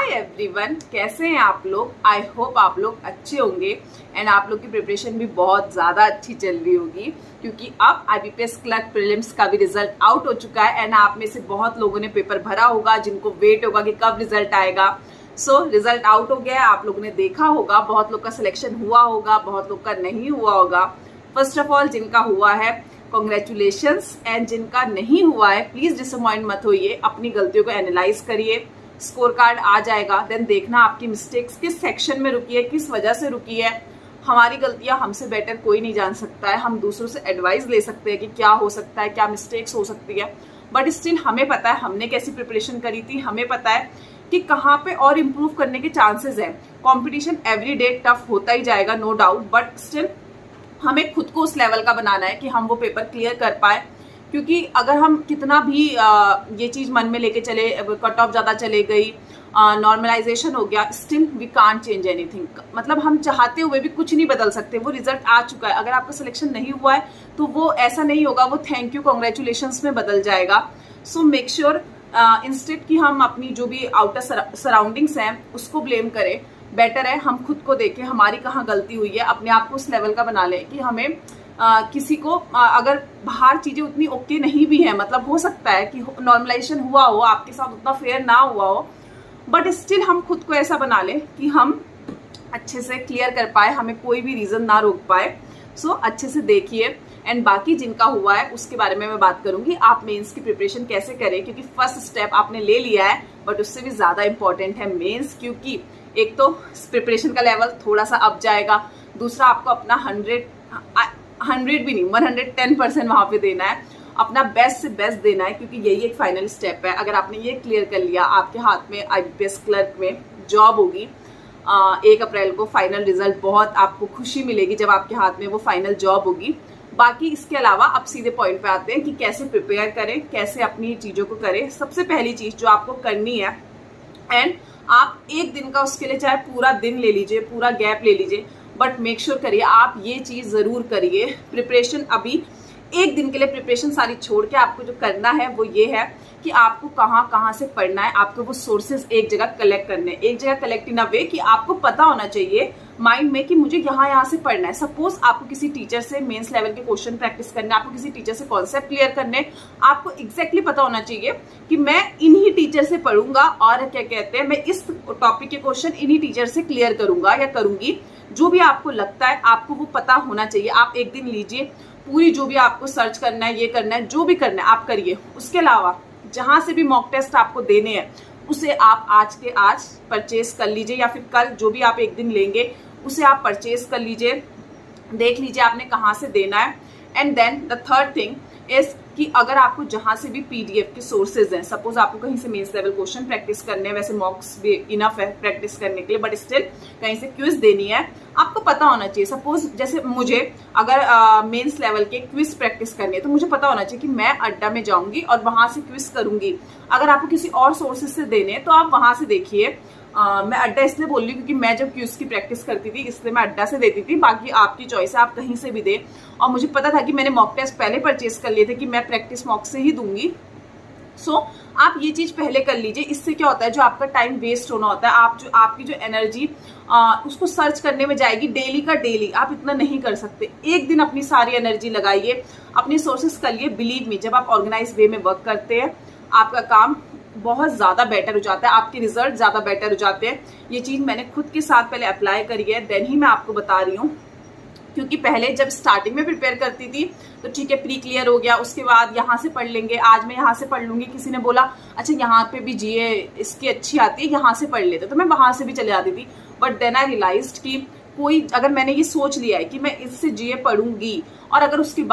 Everyone, कैसे हैं आप लोग। आई होप आप लोग अच्छे होंगे एंड आप लोग की प्रिपरेशन भी बहुत ज़्यादा अच्छी चल रही होगी, क्योंकि अब IBPS क्लर्क प्रीलिम्स का भी रिजल्ट आउट हो चुका है एंड आप में से बहुत लोगों ने पेपर भरा होगा, जिनको वेट होगा कि कब रिजल्ट आएगा। सो रिजल्ट आउट हो गया है, आप लोगों ने देखा होगा, बहुत लोग का सिलेक्शन हुआ होगा, बहुत लोग का नहीं हुआ होगा। फर्स्ट ऑफ ऑल जिनका हुआ है कॉन्ग्रेचुलेशंस, एंड जिनका नहीं हुआ है प्लीज डिसअपॉइंट मत होइए, अपनी गलतियों को एनालाइज करिए। स्कोर कार्ड आ जाएगा, देन देखना आपकी मिस्टेक्स किस सेक्शन में रुकी है, किस वजह से रुकी है। हमारी गलतियां हमसे बेटर कोई नहीं जान सकता है, हम दूसरों से एडवाइस ले सकते हैं कि क्या हो सकता है, क्या मिस्टेक्स हो सकती है, बट स्टिल हमें पता है हमने कैसी प्रिपरेशन करी थी, हमें पता है कि कहाँ पे और इम्प्रूव करने के चांसेस हैं। कॉम्पिटिशन एवरी डे टफ होता ही जाएगा, नो डाउट, बट स्टिल हमें खुद को उस लेवल का बनाना है कि हम वो पेपर क्लियर कर पाए। क्योंकि अगर हम कितना भी ये चीज़ मन में लेके चले, कट ऑफ ज़्यादा चले गई, नॉर्मलाइजेशन हो गया, still we can't change anything. मतलब हम चाहते हुए भी कुछ नहीं बदल सकते, वो रिजल्ट आ चुका है। अगर आपका सिलेक्शन नहीं हुआ है तो वो ऐसा नहीं होगा, वो थैंक यू कॉन्ग्रेचुलेशंस में बदल जाएगा। सो मेक श्योर इंस्टेड कि हम अपनी जो भी आउटर सराउंडिंग्स हैं उसको ब्लेम करें, बेटर है हम खुद को देखें हमारी कहाँ गलती हुई है, अपने आप को उस लेवल का बना लें कि हमें किसी को अगर बाहर चीज़ें उतनी ओके नहीं भी हैं, मतलब हो सकता है कि नॉर्मलाइजेशन हुआ हो, आपके साथ उतना फेयर ना हुआ हो, बट स्टिल हम खुद को ऐसा बना लें कि हम अच्छे से क्लियर कर पाए, हमें कोई भी रीज़न ना रोक पाए। सो अच्छे से देखिए, एंड बाकी जिनका हुआ है उसके बारे में मैं बात करूंगी, आप मेंस की प्रिपरेशन कैसे करें, क्योंकि फर्स्ट स्टेप आपने ले लिया है, बट उससे भी ज़्यादा इंपॉर्टेंट है मेंस। क्योंकि एक तो प्रिपरेशन का लेवल थोड़ा सा अप जाएगा, दूसरा आपको अपना 100 भी नहीं 110% वहाँ पे देना है, अपना बेस्ट से बेस्ट देना है, क्योंकि यही एक फाइनल स्टेप है। अगर आपने ये क्लियर कर लिया, आपके हाथ में IBPS क्लर्क में जॉब होगी। 1 अप्रैल को फाइनल रिजल्ट, बहुत आपको खुशी मिलेगी जब आपके हाथ में वो फाइनल जॉब होगी। बाकी इसके अलावा अब सीधे पॉइंट पे आते हैं कि कैसे प्रिपेयर करें, कैसे अपनी चीज़ों को करें। सबसे पहली चीज़ जो आपको करनी है, एंड आप एक दिन का उसके लिए चाहे पूरा दिन ले लीजिए, पूरा गैप ले लीजिए, बट मेक श्योर करिए आप ये चीज़ ज़रूर करिए। प्रिपरेशन अभी एक दिन के लिए प्रिपरेशन सारी छोड़ के आपको जो करना है वो ये है कि आपको कहाँ कहाँ से पढ़ना है, आपको वो सोर्सेज एक जगह कलेक्ट करने, एक जगह कलेक्ट इन अ वे कि आपको पता होना चाहिए माइंड में कि मुझे यहाँ से पढ़ना है। सपोज आपको किसी टीचर से मेंस लेवल के क्वेश्चन प्रैक्टिस करने, आपको किसी टीचर से कॉन्सेप्ट क्लियर करने, आपको एग्जैक्टली पता होना चाहिए कि मैं इन्हीं टीचर से पढ़ूंगा और क्या कहते हैं, मैं इस टॉपिक के क्वेश्चन इन्हीं टीचर से क्लियर करूंगा या करूंगी। जो भी आपको लगता है आपको वो पता होना चाहिए। आप एक दिन लीजिए, पूरी जो भी आपको सर्च करना है, ये करना है, जो भी करना है आप करिए। उसके अलावा जहाँ से भी मॉक टेस्ट आपको देने हैं उसे आप आज के आज परचेज कर लीजिए, या फिर कल जो भी आप एक दिन लेंगे उसे आप परचेज कर लीजिए, देख लीजिए आपने कहाँ से देना है। And then the third thing is कि अगर आपको जहाँ से भी PDF के सोर्सेज हैं, सपोज आपको कहीं से मेंस लेवल क्वेश्चन प्रैक्टिस करने हैं, वैसे मॉक्स भी इनफ है प्रैक्टिस करने के लिए, बट स्टिल कहीं से क्विज देनी है, आपको पता होना चाहिए। सपोज जैसे मुझे अगर मेंस लेवल के क्विज प्रैक्टिस करनी है तो मुझे पता होना चाहिए कि मैं अड्डा में जाऊंगी और वहां से क्विज करूंगी। अगर आपको किसी और सोर्सेज से देने हैं तो आप वहां से देखिए। मैं अड्डा इसलिए बोल रही हूँ क्योंकि मैं जब क्यूज की प्रैक्टिस करती थी इसलिए मैं अड्डा से देती थी, बाकी आपकी चॉइस है, आप कहीं से भी दें। और मुझे पता था कि मैंने मॉक टेस्ट पहले परचेज कर लिए थे कि मैं प्रैक्टिस मॉक से ही दूंगी। सो आप ये चीज़ पहले कर लीजिए। इससे क्या होता है, जो आपका टाइम वेस्ट होना होता है, आपकी जो एनर्जी उसको सर्च करने में जाएगी, डेली का डेली आप इतना नहीं कर सकते। एक दिन अपनी सारी एनर्जी लगाइए, अपने सोर्सेस करिए। बिलीव मी, जब आप ऑर्गेनाइज वे में वर्क करते हैं आपका काम बहुत ज़्यादा बेटर हो जाता है, आपके रिजल्ट ज़्यादा बेटर हो जाते हैं। ये चीज़ मैंने खुद के साथ पहले अप्लाई करी है, देन ही मैं आपको बता रही हूँ। क्योंकि पहले जब स्टार्टिंग में प्रिपेयर करती थी तो ठीक है, प्री क्लियर हो गया, उसके बाद यहाँ से पढ़ लेंगे, आज मैं यहाँ से पढ़ लूंगी। किसी ने बोला अच्छा यहाँ पे भी GA इसकी अच्छी आती है, यहाँ से पढ़ लेते, तो मैं वहाँ से भी चले जाती थी। बट देन आई रियलाइज्ड कि कोई अगर मैंने ये सोच लिया है कि मैं इससे GA पढ़ूंगी, और अगर उसके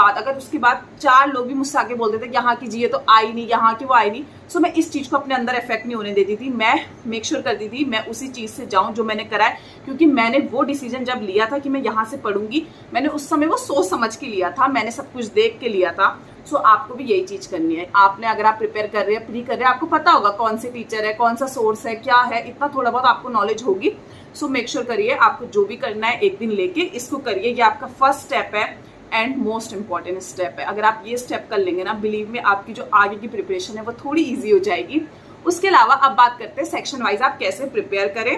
बाद 4 लोग भी मुझसे आके बोलते थे यहाँ की GA तो आई नहीं, यहाँ की वो आई नहीं, सो मैं इस चीज़ को अपने अंदर इफेक्ट नहीं होने देती थी। मैं मेक श्योर करती थी मैं उसी चीज़ से जाऊँ जो मैंने करा है, क्योंकि मैंने वो डिसीजन जब लिया था कि मैं यहाँ से पढ़ूंगी, मैंने उस समय वो सोच समझ के लिया था, मैंने सब कुछ देख के लिया था। सो आपको भी यही चीज़ करनी है। आपने अगर आप प्रिपेयर कर रहे हैं, प्री कर रहे हैं, आपको पता होगा कौन से टीचर है, कौन सा सोर्स है, क्या है, इतना थोड़ा बहुत आपको नॉलेज होगी। सो मेक श्योर करिए आपको जो भी करना है एक दिन लेके इसको करिए। ये आपका फर्स्ट स्टेप है एंड मोस्ट इंपॉर्टेंट स्टेप है। अगर आप ये स्टेप कर लेंगे ना, बिलीव में आपकी जो आगे की प्रिपरेशन है वो थोड़ी ईजी हो जाएगी। उसके अलावा अब बात करते हैं सेक्शन वाइज आप कैसे प्रिपेयर करें।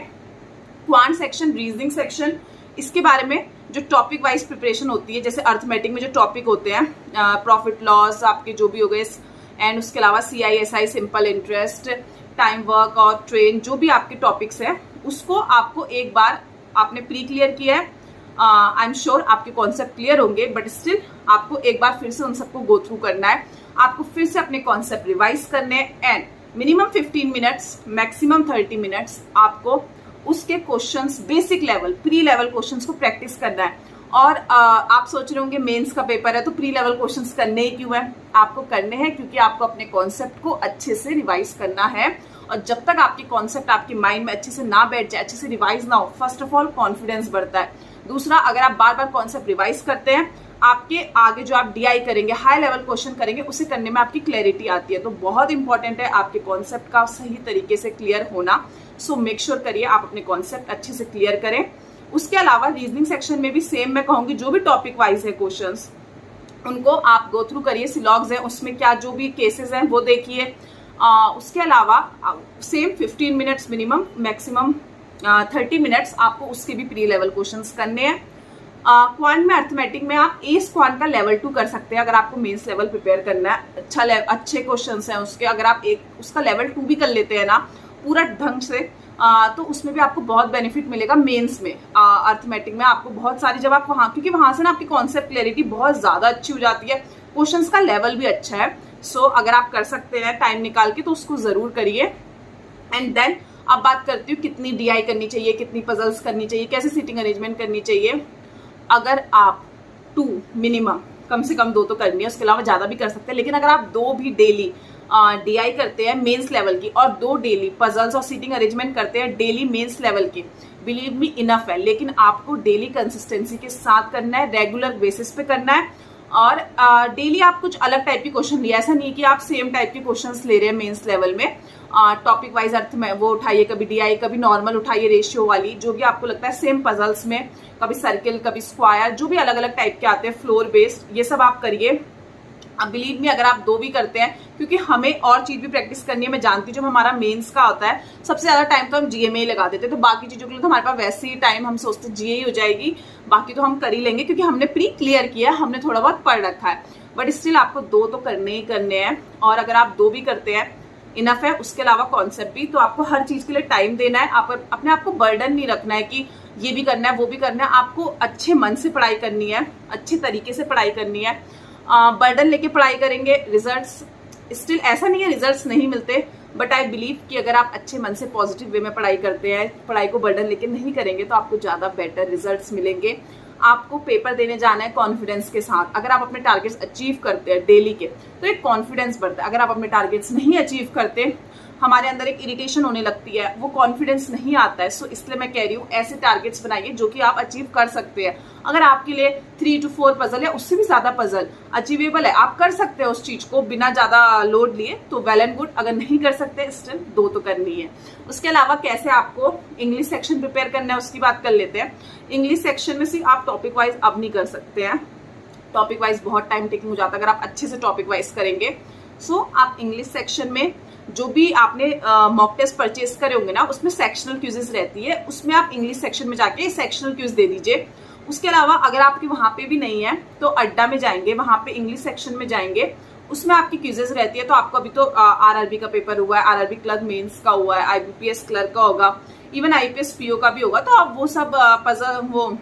क्वांट सेक्शन, रीजनिंग सेक्शन, इसके बारे में जो टॉपिक वाइज प्रिपरेशन होती है, जैसे अर्थमेटिक में जो टॉपिक होते हैं, प्रॉफिट लॉस आपके जो भी हो गए, एंड उसके अलावा CISI, simple interest, time work और ट्रेन, जो भी आपके टॉपिक्स हैं उसको आपको एक बार आपने प्री क्लियर किया है, आई एम श्योर आपके कॉन्सेप्ट क्लियर होंगे, बट स्टिल आपको एक बार फिर से उन सबको गो थ्रू करना है। आपको फिर से अपने कॉन्सेप्ट रिवाइज करने हैं and minimum 15 minutes maximum 30 minutes आपको उसके questions, basic level, pre level questions को प्रैक्टिस करना है। और आप सोच रहे होंगे मेंस का पेपर है तो प्री लेवल क्वेश्चंस करने ही क्यों है? आपको करने हैं क्योंकि आपको अपने कॉन्सेप्ट को अच्छे से रिवाइज करना है, और जब तक आपके कॉन्सेप्ट आपके माइंड में अच्छे से ना बैठ जाए, अच्छे से रिवाइज ना हो, फर्स्ट ऑफ ऑल कॉन्फिडेंस बढ़ता है। दूसरा, अगर आप बार बार कॉन्सेप्ट रिवाइज करते हैं, आपके आगे जो आप DI करेंगे, हाई लेवल क्वेश्चन करेंगे, उसे करने में आपकी क्लैरिटी आती है। तो बहुत इंपॉर्टेंट है आपके कॉन्सेप्ट का सही तरीके से क्लियर होना। सो मेक श्योर करिए आप अपने कॉन्सेप्ट अच्छे से क्लियर करें। उसके अलावा रीजनिंग सेक्शन में भी सेम मैं कहूंगी, जो भी टॉपिक वाइज है क्वेश्चंस उनको आप गो थ्रू करिए। सिलॉग्स है उसमें क्या जो भी केसेस हैं वो देखिए। उसके अलावा same 15 minutes minimum, maximum 30 minutes आपको उसके भी प्री लेवल क्वेश्चंस करने हैं। क्वांट में, अर्थमेटिक में आप एस क्वांट का लेवल 2 कर सकते हैं अगर आपको मेंस लेवल प्रिपेयर करना है। अच्छे क्वेश्चंस हैं उसके, अगर आप उसका लेवल 2 भी कर लेते हैं ना पूरा ढंग से, तो उसमें भी आपको बहुत बेनिफिट मिलेगा। मेंस में, अर्थमेटिक में आपको बहुत सारी, जब आप वहाँ, क्योंकि वहाँ से ना आपकी कॉन्सेप्ट क्लैरिटी बहुत ज़्यादा अच्छी हो जाती है, क्वेश्चंस का लेवल भी अच्छा है। सो अगर आप कर सकते हैं टाइम निकाल के तो उसको ज़रूर करिए। एंड देन अब बात करती हूँ कितनी DI करनी चाहिए, कितनी पजल्स करनी चाहिए, कैसे सीटिंग अरेंजमेंट करनी चाहिए। अगर आप 2 मिनिमम, कम से कम 2 तो करनी है, उसके अलावा ज़्यादा भी कर सकते हैं, लेकिन अगर आप 2 भी डेली DI करते हैं मेंस लेवल की, और 2 डेली पजल्स और सीटिंग अरेंजमेंट करते हैं डेली मेंस लेवल की, बिलीव मी इनफ है। लेकिन आपको डेली कंसिस्टेंसी के साथ करना है, रेगुलर बेसिस पे करना है, और डेली आप कुछ अलग टाइप के क्वेश्चन लिए, ऐसा नहीं कि आप सेम टाइप के क्वेश्चंस ले रहे हैं मेंस लेवल में। टॉपिक वाइज अर्थ में वो उठाइए, कभी DI, कभी नॉर्मल उठाइए, रेशियो वाली, जो भी आपको लगता है सेम पजल्स में, कभी सर्किल, कभी स्क्वायर, जो भी अलग अलग टाइप के आते हैं, फ्लोर बेस्ड, ये सब आप करिए। अब बिलीव मी अगर आप 2 भी करते हैं, क्योंकि हमें और चीज भी प्रैक्टिस करनी है, मैं जानती हूँ जब हमारा मेंस का होता है सबसे ज्यादा टाइम तो हम GA में ही लगा देते हैं, तो बाकी चीजों के लिए तो हमारे पास वैसे ही टाइम, हम सोचते GA ही हो जाएगी, बाकी तो हम कर ही लेंगे क्योंकि हमने प्री क्लियर किया, हमने थोड़ा बहुत पढ़ रखा है। बट स्टिल आपको 2 तो करने ही करने हैं, और अगर आप 2 भी करते हैं इनफ है। उसके अलावा कॉन्सेप्ट भी, तो आपको हर चीज के लिए टाइम देना है। आप अपने आप को बर्डन नहीं रखना है कि ये भी करना है वो भी करना है। आपको अच्छे मन से पढ़ाई करनी है, अच्छे तरीके से पढ़ाई करनी है। बर्डन लेके पढ़ाई करेंगे, रिजल्ट्स स्टिल, ऐसा नहीं है रिजल्ट्स नहीं मिलते, बट आई बिलीव कि अगर आप अच्छे मन से पॉजिटिव वे में पढ़ाई करते हैं, पढ़ाई को बर्डन लेके नहीं करेंगे, तो आपको ज़्यादा बेटर रिजल्ट्स मिलेंगे। आपको पेपर देने जाना है कॉन्फिडेंस के साथ। अगर आप अपने टारगेट्स अचीव करते हैं डेली के, तो एक कॉन्फिडेंस बढ़ता है। अगर आप अपने टारगेट्स नहीं अचीव करते, हमारे अंदर एक इरिटेशन होने लगती है, वो कॉन्फिडेंस नहीं आता है। सो इसलिए मैं कह रही हूँ ऐसे टारगेट्स बनाइए जो कि आप अचीव कर सकते हैं। अगर आपके लिए 3 to 4 पजल या उससे भी ज्यादा पजल अचीवेबल है, आप कर सकते हैं उस चीज को बिना ज्यादा लोड लिए, तो वेल एंड गुड। अगर नहीं कर सकते, स्टिल 2 तो करनी है। उसके अलावा कैसे आपको इंग्लिश सेक्शन प्रिपेयर करना है उसकी बात कर लेते हैं। इंग्लिश सेक्शन में सिर्फ आप टॉपिक वाइज अब नहीं कर सकते हैं, टॉपिक वाइज बहुत टाइम टेकिंग हो जाता है अगर आप अच्छे से टॉपिक वाइज करेंगे। सो आप इंग्लिश सेक्शन में जो भी आपने मॉक टेस्ट परचेज करे होंगे ना, उसमें सेक्शनल क्यूजेस रहती है, उसमें आप इंग्लिश सेक्शन में जाके सेक्शनल क्यूज दे दीजिए। उसके अलावा अगर आपके वहाँ पे भी नहीं है तो अड्डा में जाएंगे, वहाँ पे इंग्लिश सेक्शन में जाएंगे, उसमें आपकी क्यूजेस रहती है। तो आपको अभी तो RRB का पेपर हुआ है, RRB क्लर्क मेंस का हुआ है, IBPS क्लर्क का होगा, इवन IPS PO का भी होगा। तो आप वो सब पजल, वो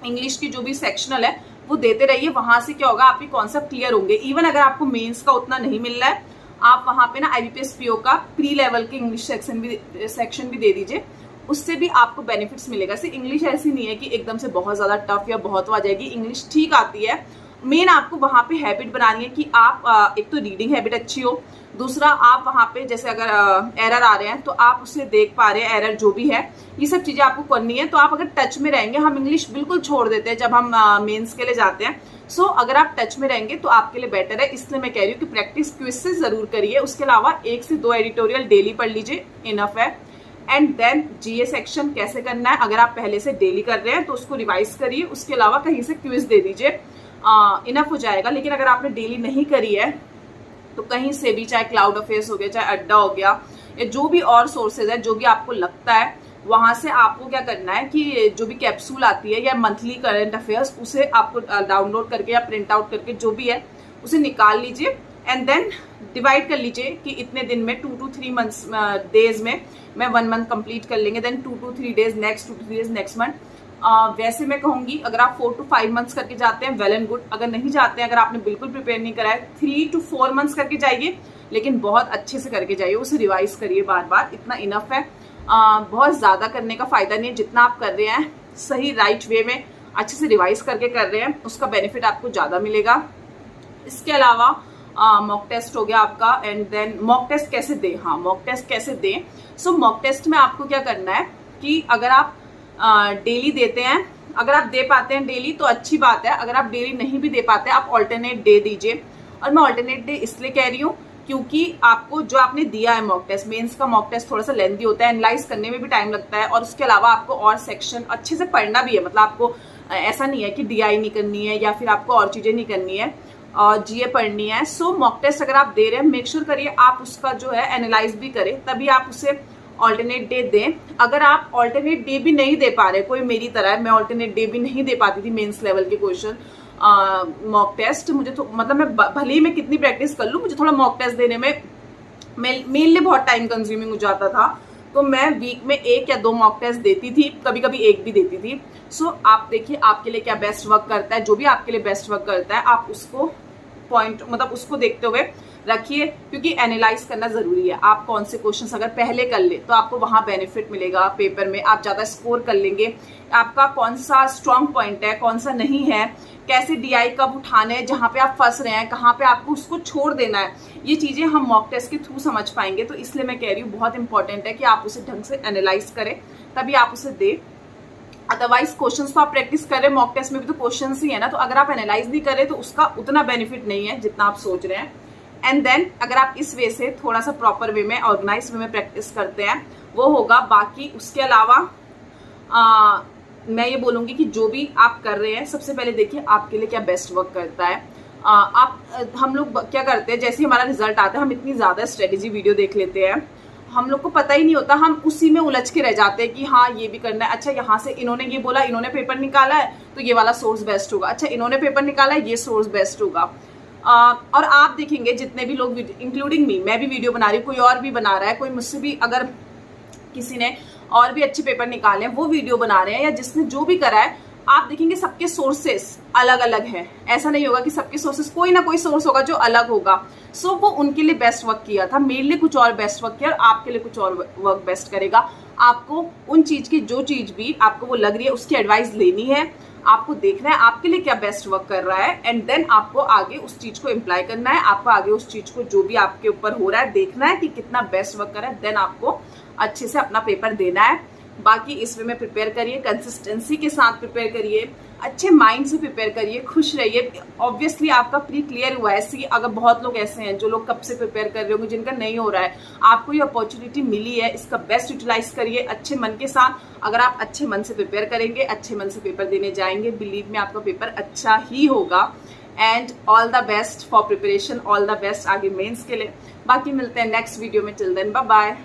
इंग्लिश की जो भी सेक्शनल है वो देते रहिए। वहां से क्या होगा, आपके कॉन्सेप्ट क्लियर होंगे। इवन अगर आपको मेंस का उतना नहीं मिल रहा है, आप वहां पे ना IBPS PO का प्री लेवल के इंग्लिश सेक्शन भी दे दीजिए, उससे भी आपको बेनिफिट्स मिलेगा। सिर्फ इंग्लिश ऐसी नहीं है कि एकदम से बहुत ज्यादा टफ या बहुत आ जाएगी, इंग्लिश ठीक आती है। मेन आपको वहां पे हैबिट बनानी है कि आप एक तो रीडिंग हैबिट अच्छी हो, दूसरा आप वहां पे जैसे अगर एरर आ रहे हैं तो आप उसे देख पा रहे हैं, एरर जो भी है, ये सब चीजें आपको करनी है। तो आप अगर टच में रहेंगे, हम इंग्लिश बिल्कुल छोड़ देते हैं जब हम मेंस के लिए जाते हैं। सो अगर आप टच में रहेंगे तो आपके लिए बेटर है। इसलिए मैं कह रही हूँ कि प्रैक्टिस क्विज से जरूर करिए। उसके अलावा 1 से 2 एडिटोरियल डेली पढ़ लीजिए, इनफ है। एंड देन GA सेक्शन कैसे करना है, अगर आप पहले से डेली कर रहे हैं तो उसको रिवाइज करिए, उसके अलावा कहीं से क्विज दे दीजिए, इनफ हो जाएगा। लेकिन अगर आपने डेली नहीं करी है तो कहीं से भी, चाहे क्लाउड अफेयर्स हो गया, चाहे अड्डा हो गया, या जो भी और सोर्सेज है, जो भी आपको लगता है वहां से आपको क्या करना है कि जो भी कैप्सूल आती है या मंथली करंट अफेयर्स, उसे आपको डाउनलोड करके या प्रिंट आउट करके जो भी है उसे निकाल लीजिए एंड देन डिवाइड कर लीजिए कि इतने दिन में 2 to 3 मंथ्स डेज में मैं 1 मंथ कंप्लीट कर लेंगे, then 2 to 3 days next, 2 to 3 days next month. वैसे मैं कहूँगी अगर आप 4 to 5 मंथ्स करके जाते हैं वेल एंड गुड, अगर नहीं जाते हैं, अगर आपने बिल्कुल प्रिपेयर नहीं करा है 3 to 4 मंथ्स करके जाइए, लेकिन बहुत अच्छे से करके जाइए, उसे रिवाइज करिए बार बार, इतना इनफ है। बहुत ज़्यादा करने का फ़ायदा नहीं है, जितना आप कर रहे हैं सही राइट वे में अच्छे से रिवाइज करके कर रहे हैं उसका बेनिफिट आपको ज़्यादा मिलेगा। इसके अलावा मॉक टेस्ट हो गया आपका, एंड देन मॉक टेस्ट कैसे दें, हाँ मॉक टेस्ट कैसे दें। सो मॉक टेस्ट में आपको क्या करना है कि अगर आप डेली देते हैं, अगर आप दे पाते हैं डेली तो अच्छी बात है, अगर आप डेली नहीं भी दे पाते आप ऑल्टरनेट डे दीजिए। और मैं ऑल्टरनेट डे इसलिए कह रही हूँ क्योंकि आपको जो आपने दिया है मॉक टेस्ट, मेंस का मॉक टेस्ट थोड़ा सा लेंथी होता है, एनालाइज करने में भी टाइम लगता है, और उसके अलावा आपको और सेक्शन अच्छे से पढ़ना भी है, मतलब आपको ऐसा नहीं है कि DI नहीं करनी है या फिर आपको और चीज़ें नहीं करनी है और GA पढ़नी है। सो मॉक टेस्ट अगर आप दे रहे हैं मेक श्योर करिए आप उसका जो है एनालाइज भी करें, तभी आप उसे ऑल्टरनेट डे दें। अगर आप ऑल्टरनेट डे भी नहीं दे पा रहे, कोई मेरी तरह है, मैं ऑल्टरनेट डे भी नहीं दे पाती थी मेंस लेवल के क्वेश्चन मॉक टेस्ट, मुझे तो मतलब मैं भले ही मैं कितनी प्रैक्टिस कर लूँ, मुझे थोड़ा मॉक टेस्ट देने में मेनली बहुत टाइम कंज्यूमिंग हो जाता था, तो मैं वीक में 1 या 2 मॉक टेस्ट देती थी, कभी कभी 1 भी देती थी। सो आप देखिए आपके लिए क्या बेस्ट वर्क करता है, जो भी आपके लिए बेस्ट वर्क करता है आप उसको पॉइंट मतलब उसको देखते हुए रखिए, क्योंकि एनालाइज करना जरूरी है। आप कौन से क्वेश्चंस अगर पहले कर ले तो आपको वहां बेनिफिट मिलेगा, पेपर में आप ज्यादा स्कोर कर लेंगे, आपका कौन सा स्ट्रांग पॉइंट है कौन सा नहीं है, कैसे DI कब उठाने हैं, जहां पे आप फंस रहे हैं कहाँ पे आपको उसको छोड़ देना है, ये चीजें हम मॉक टेस्ट के थ्रू समझ पाएंगे। तो इसलिए मैं कह रही हूँ बहुत इंपॉर्टेंट है कि आप उसे ढंग से एनालाइज करें, तभी आप उसे दे। अदरवाइज क्वेश्चंस तो आप प्रैक्टिस करें, मॉक टेस्ट में भी तो क्वेश्चंस ही है ना, तो अगर आप एनालाइज नहीं करें तो उसका उतना बेनिफिट नहीं है जितना आप सोच रहे हैं। एंड देन अगर आप इस वे से थोड़ा सा प्रॉपर वे में ऑर्गेनाइज वे में प्रैक्टिस करते हैं वो होगा। बाकी उसके अलावा मैं ये बोलूँगी कि जो भी आप कर रहे हैं सबसे पहले देखिए आपके लिए क्या बेस्ट वर्क करता है। हम लोग क्या करते हैं, जैसे हमारा रिजल्ट आता है हम इतनी ज़्यादा स्ट्रेटेजी वीडियो देख लेते हैं, हम लोग को पता ही नहीं होता, हम उसी में उलझ के रह जाते हैं कि हाँ ये भी करना है, अच्छा यहाँ से इन्होंने ये बोला, इन्होंने पेपर निकाला है तो ये वाला सोर्स बेस्ट होगा, अच्छा इन्होंने पेपर निकाला है ये सोर्स बेस्ट होगा। और आप देखेंगे जितने भी लोग इंक्लूडिंग मी, मैं भी वीडियो बना रही हूँ, कोई और भी बना रहा है, कोई मुझसे भी अगर किसी ने और भी अच्छे पेपर निकाले हैं वो वीडियो बना रहे हैं, या जिसने जो भी करा है आप देखेंगे सबके सोर्सेस अलग अलग हैं। ऐसा नहीं होगा कि सबके सोर्सेस, कोई ना कोई सोर्स होगा जो अलग होगा। सो वो उनके लिए बेस्ट वर्क किया था, मेरे लिए कुछ और बेस्ट वर्क किया और आपके लिए कुछ और वर्क बेस्ट करेगा। आपको उन चीज की जो चीज भी आपको वो लग रही है उसकी एडवाइस लेनी है, आपको देखना है आपके लिए क्या बेस्ट वर्क कर रहा है, एंड देन आपको आगे उस चीज को इम्प्लाई करना है, आपको आगे उस चीज को जो भी आपके ऊपर हो रहा है देखना है कि कितना बेस्ट वर्क कर रहा है, देन आपको अच्छे से अपना पेपर देना है। बाकी इस वे में प्रिपेयर करिए, कंसिस्टेंसी के साथ प्रिपेयर करिए, अच्छे माइंड से प्रिपेयर करिए, खुश रहिए। ऑब्वियसली आपका प्री क्लियर हुआ है, ऐसी अगर बहुत लोग ऐसे हैं जो लोग कब से प्रिपेयर कर रहे होंगे जिनका नहीं हो रहा है, आपको ये अपॉर्चुनिटी मिली है, इसका बेस्ट यूटिलाइज करिए अच्छे मन के साथ। अगर आप अच्छे मन से प्रिपेयर करेंगे, अच्छे मन से पेपर देने जाएंगे, बिलीव में आपका पेपर अच्छा ही होगा। And all the best for preparation, all the best आगे मेंस के लिए। बाकी मिलते हैं नेक्स्ट वीडियो में, टिल देन बाय बाय।